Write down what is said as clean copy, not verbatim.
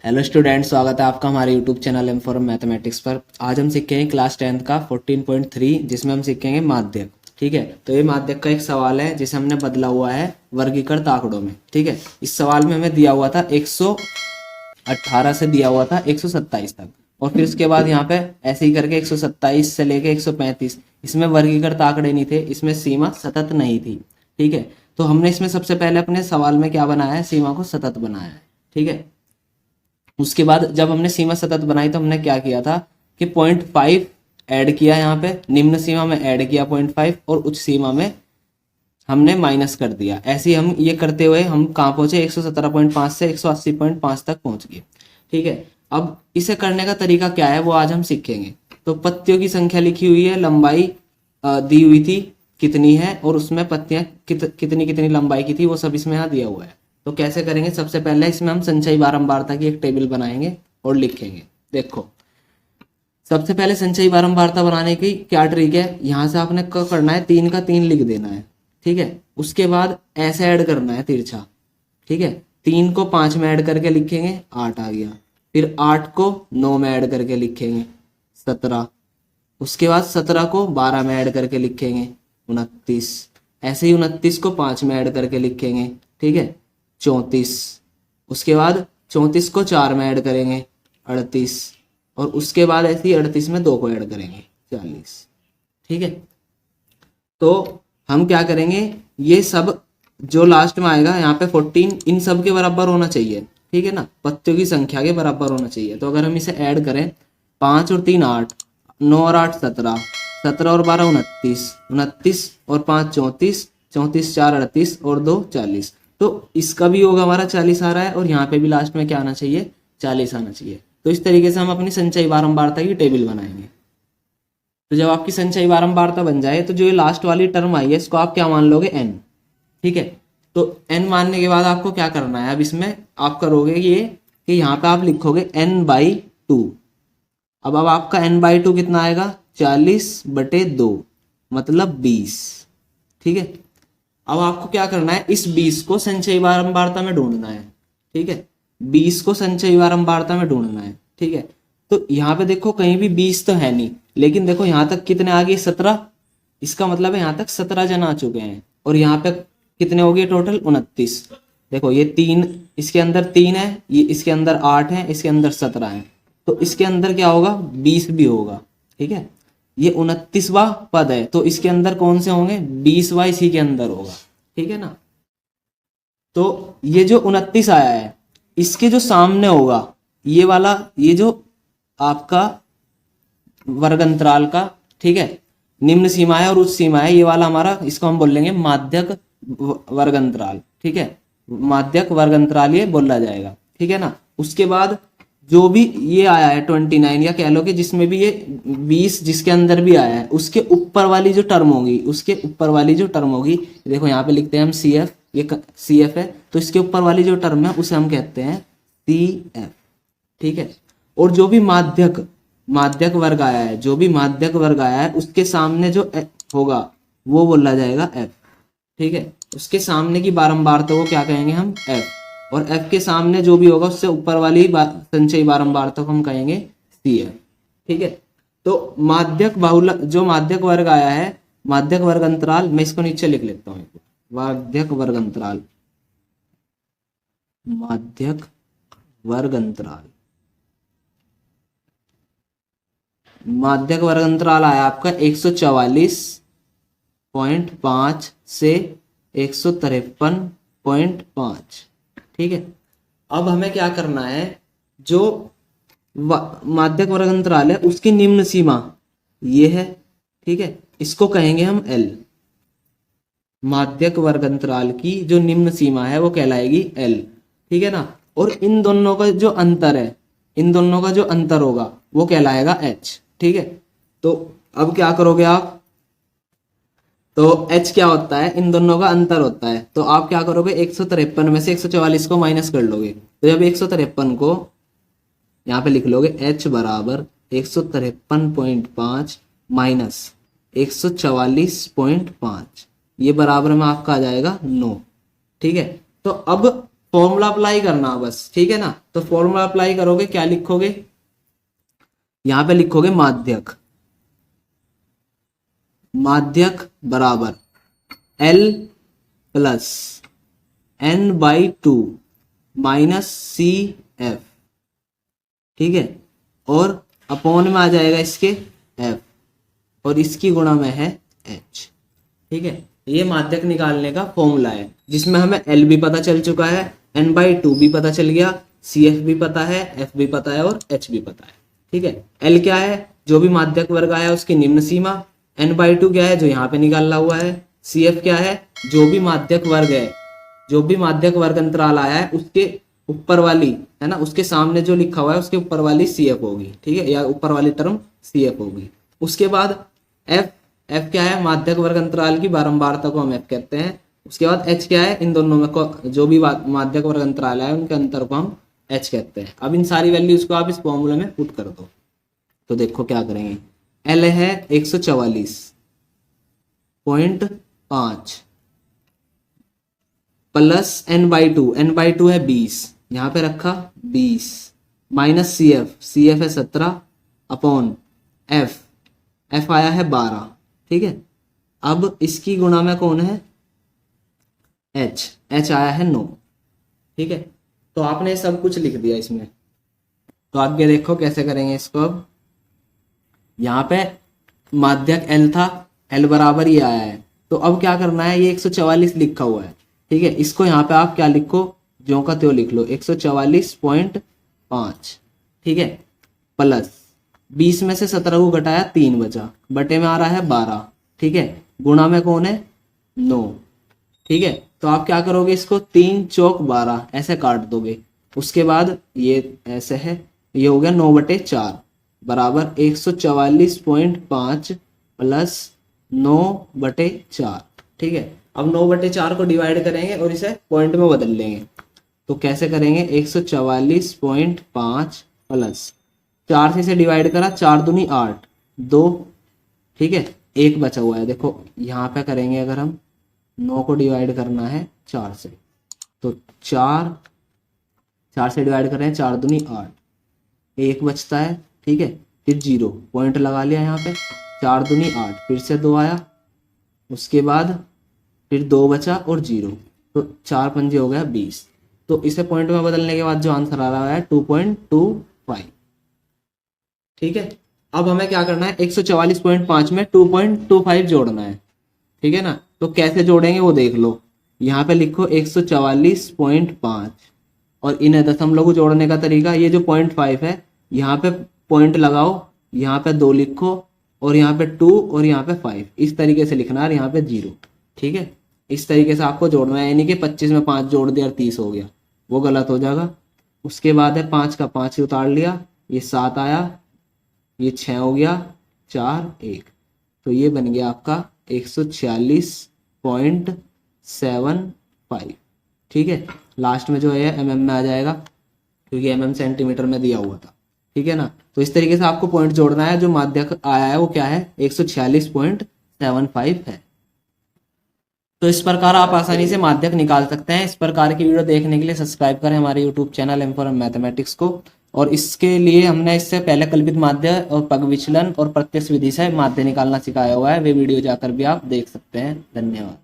Hello student, स्वागत है आपका हमारे YouTube channel M for mathematics पर। आज हम सीखेंगे क्लास 10th का 14.3 जिसमें हम सीखेंगे माध्यक। ठीक है, तो ये माध्यक का एक सवाल है जिसे हमने बदला हुआ है वर्गीकृत आंकड़ों में। ठीक है, इस सवाल में हमें दिया हुआ था 118 से दिया हुआ था 127 तक, और फिर उसके बाद यहाँ पे ऐसे ही करके 127 से लेके 135। इसमें वर्गीकृत आंकड़े नहीं थे, इसमें सीमा सतत नहीं थी। ठीक है, तो हमने इसमें सबसे पहले अपने सवाल में क्या बनाया है, सीमा को सतत बनाया है। ठीक है, उसके बाद जब हमने सीमा सतत बनाई तो हमने क्या किया था कि 0.5 ऐड किया, यहाँ पे निम्न सीमा में ऐड किया 0.5 और उच्च सीमा में हमने माइनस कर दिया। ऐसे ही हम ये करते हुए हम कहाँ पहुंचे, 117.5 से 180.5 तक पहुंच गए। ठीक है, अब इसे करने का तरीका क्या है वो आज हम सीखेंगे। तो पत्तियों की संख्या लिखी हुई है, लंबाई दी हुई थी कितनी है, और उसमें पत्तियां कितनी कितनी लंबाई की थी वो सब इसमें यहाँ दिया हुआ है। तो कैसे करेंगे, सबसे पहले इसमें हम संचयी बारंबारता की एक टेबल बनाएंगे और लिखेंगे। देखो, सबसे पहले संचयी बारंबारता बनाने की क्या ट्रिक है, यहाँ से आपने क्या करना है, 3 का 3 लिख देना है। ठीक है, उसके बाद ऐसे ऐड करना है तिरछा। ठीक है, 3 को 5 में ऐड करके लिखेंगे, 8 आ गया। फिर 8 को 9 में ऐड करके लिखेंगे, 17। उसके बाद 17 को 12 में ऐड करके लिखेंगे, 29। ऐसे ही 29 को 5 में ऐड करके लिखेंगे। ठीक है, 34। उसके बाद 34 को 4 में ऐड करेंगे, 38। और उसके बाद ऐसे ही 38 में 2 को ऐड करेंगे, 40। ठीक है, तो हम क्या करेंगे, ये सब जो लास्ट में आएगा यहाँ पे 14 इन सब के बराबर होना चाहिए। ठीक है ना, पत्तियों की संख्या के बराबर होना चाहिए। तो अगर हम इसे ऐड करें, 5 और 3 8, 9 और 8 17, 17 और 12 29, 29 और 5 34, 34 4 38 और 2 40। तो इसका भी योग हमारा 40 आ रहा है, और यहाँ पे भी लास्ट में क्या आना चाहिए, 40 आना चाहिए। तो इस तरीके से हम अपनी संचयी बारंबारता की टेबल बनाएंगे। तो जब आपकी संचयी बारंबारता बन जाए तो जो ये लास्ट वाली टर्म आई है इसको आप क्या मान लोगे, n। ठीक है, तो n मानने के बाद आपको क्या करना है, अब इसमें आप करोगे ये कि यहाँ पे आप लिखोगे n/2। अब आपका n/2 कितना आएगा, 40/2 मतलब 20। ठीक है, अब आपको क्या करना है, इस 20 को संचयी बारंबारता में ढूंढना है। ठीक है, 20 को संचयी बारंबारता में ढूंढना है। ठीक है, तो यहाँ पे देखो कहीं भी 20 तो है नहीं, लेकिन देखो यहाँ तक कितने आ गए, 17। इसका मतलब है यहाँ तक 17 जन आ चुके हैं, और यहाँ पे कितने हो गए टोटल, 29। देखो ये 3 इसके अंदर 3 है, ये इसके अंदर 8 है, इसके अंदर 17 है, तो इसके अंदर क्या होगा, 20 भी होगा। ठीक है, ये 29वां पद है, तो इसके अंदर कौन से होंगे, 20वां इसी के अंदर होगा। ठीक है ना, तो ये जो 29 आया है इसके जो सामने होगा ये वाला, ये जो आपका वर्ग अंतराल का, ठीक है, निम्न सीमा है और उच्च सीमा है, ये वाला हमारा, इसको हम बोल लेंगे माध्यक वर्ग अंतराल। ठीक है, माध्यक वर्ग अंतराल ये बोला जाएगा। ठीक है ना, उसके बाद जो भी ये आया है 29, या कह लो कि जिसमें भी ये 20 जिसके अंदर भी आया है उसके ऊपर वाली जो टर्म होगी, उसके ऊपर वाली जो टर्म होगी, देखो यहाँ पे लिखते हैं हम CF, ये CF है, तो इसके ऊपर वाली जो टर्म है उसे हम कहते हैं CF। ठीक है, और जो भी माध्यक वर्ग आया है, जो भी माध्यक वर्ग आया है उसके सामने जो होगा वो बोला जाएगा F। ठीक है, उसके सामने की बारंबारता को क्या कहेंगे हम, F, और F के सामने जो भी होगा उससे ऊपर वाली संचयी बारंबारता को हम कहेंगे CF। ठीक है, तो जो माध्यक वर्ग आया है, माध्यक वर्ग अंतराल, मैं इसको नीचे लिख लेता हूँ, माध्यक वर्ग अंतराल, माध्यक वर्ग अंतराल, माध्यक वर्ग अंतराल आया आपका 144.5 से 153.5। ठीक है, अब हमें क्या करना है, जो माध्यक वर्ग अंतराल है उसकी निम्न सीमा ये है। ठीक है, इसको कहेंगे हम L। माध्यक वर्ग अंतराल की जो निम्न सीमा है वो कहलाएगी L। ठीक है ना, और इन दोनों का जो अंतर है, इन दोनों का जो अंतर होगा वो कहलाएगा H। ठीक है, तो अब क्या करोगे आप, तो H क्या होता है, इन दोनों का अंतर होता है, तो आप क्या करोगे, 153 में से 144 को माइनस कर लोगे, तो जब 153 को यहाँ पे लिख लोगे, H बराबर 153.5 माइनस 144.5, ये बराबर में आपका आ जाएगा 9। ठीक है, तो अब फॉर्मूला अप्लाई करना बस, ठीक है ना। तो फॉर्मूला अप्लाई करोगे, क्या लिखोगे, यहां पे लिखोगे माध्यक, माध्यक बराबर L plus n/2 minus CF, ठीक है, और अपॉन में आ जाएगा इसके F, और इसकी गुणा में है H, ठीक है। ये माध्यक निकालने का फॉर्मूला है, जिसमें हमें L भी पता चल चुका है, n/2 भी पता चल गया, CF भी पता है, F भी पता है और H भी पता है, ठीक है। L क्या है, जो भी माध्यक वर्ग आया उसकी निम्न सीमा, n/2 क्या है, जो यहाँ पे निकाला हुआ है, CF क्या है, जो भी माध्यक वर्ग है, जो भी माध्यक वर्ग अंतराल आया है उसके ऊपर वाली, है ना, उसके सामने जो लिखा हुआ है उसके ऊपर वाली CF होगी, ठीक है, या ऊपर वाली टर्म CF होगी। उसके बाद F क्या है, माध्यक वर्ग अंतराल की बारंबारता को हम F कहते हैं। उसके बाद H क्या है, इन दोनों में को जो भी माध्यक वर्ग अंतराल है उनके अंतर को हम H कहते हैं। अब इन सारी वैल्यूज को आप इस फॉर्मूले में पुट कर दो, तो देखो क्या करेंगे, L है 144.5 प्लस n/2 है 20, यहां पे रखा 20, माइनस CF है 17 अपॉन F आया है 12, ठीक है। अब इसकी गुणा में कौन है, H आया है 9, ठीक है। तो आपने सब कुछ लिख दिया इसमें, तो आगे देखो कैसे करेंगे इसको। अब यहाँ पे माध्यक L था, L बराबर ये आया है, तो अब क्या करना है, ये 144 लिखा हुआ है, ठीक है, इसको यहाँ पे आप क्या लिखो, ज्यों का त्यों लिख लो 144.5, ठीक है, प्लस 20 में से 17 को घटाया 3 बचा, बटे में आ रहा है 12, ठीक है, गुणा में कौन है 9, ठीक है। तो आप क्या करोगे, इसको 3 चौक 12 ऐसे काट दोगे, उसके बाद ये ऐसे है, ये हो गया 9/4 बराबर 144.5 प्लस 9/4, ठीक है। अब 9/4 को डिवाइड करेंगे और इसे पॉइंट में बदल लेंगे, तो कैसे करेंगे, 144.5 प्लस 4 से इसे डिवाइड करा, 4 दूनी 8, 2, ठीक है, 1 बचा हुआ है। देखो यहाँ पे करेंगे, अगर हम 9 को डिवाइड करना है 4 से, तो 4 से डिवाइड कर रहे हैं, 4 दूनी 8, 1 बचता है, ठीक है, फिर 0 पॉइंट लगा लिया यहाँ पे, 4 दूनी 8, फिर से 2 आया, उसके बाद फिर 2 बचा और 0, तो 4 पंजे हो गया 20। तो इसे पॉइंट में बदलने के बाद जो आंसर आ रहा है 2.25, ठीक है। अब हमें क्या करना है, 144.5 में 2.25 जोड़ना है, ठीक है ना। तो कैसे जोड़ेंगे वो देख लो, यहाँ पे लिखो 144.5 और इन्हें दशमलव को जोड़ने का तरीका, ये जो 0.5 है यहाँ पे पॉइंट लगाओ, यहाँ पे 2 लिखो और यहाँ पे 2 और यहाँ पे 5, इस तरीके से लिखना है, यहाँ पे 0, ठीक है। इस तरीके से आपको जोड़ना है, यानी कि 25 में 5 जोड़ दिया और 30 हो गया, वो गलत हो जाएगा। उसके बाद है 5 का 5 ही उतार लिया, ये 7 आया, ये 6 हो गया, 4 1, तो ये बन गया आपका 146.75, ठीक है। लास्ट में जो है mm में आ जाएगा, क्योंकि mm सेंटीमीटर में दिया हुआ था, ठीक है ना। तो इस तरीके से आपको पॉइंट जोड़ना है, जो माध्यक आया है वो क्या है, 146.75 है। तो इस प्रकार आप आसानी से माध्यक निकाल सकते हैं। इस प्रकार की वीडियो देखने के लिए सब्सक्राइब करें हमारे YouTube channel M for mathematics को, और इसके लिए हमने इससे पहले कल्पित माध्य और पग विचलन और प्रत्यक्ष विधि से माध्य निकालना सिखाया हुआ है, वे वीडियो जाकर भी आप देख सकते हैं। धन्यवाद।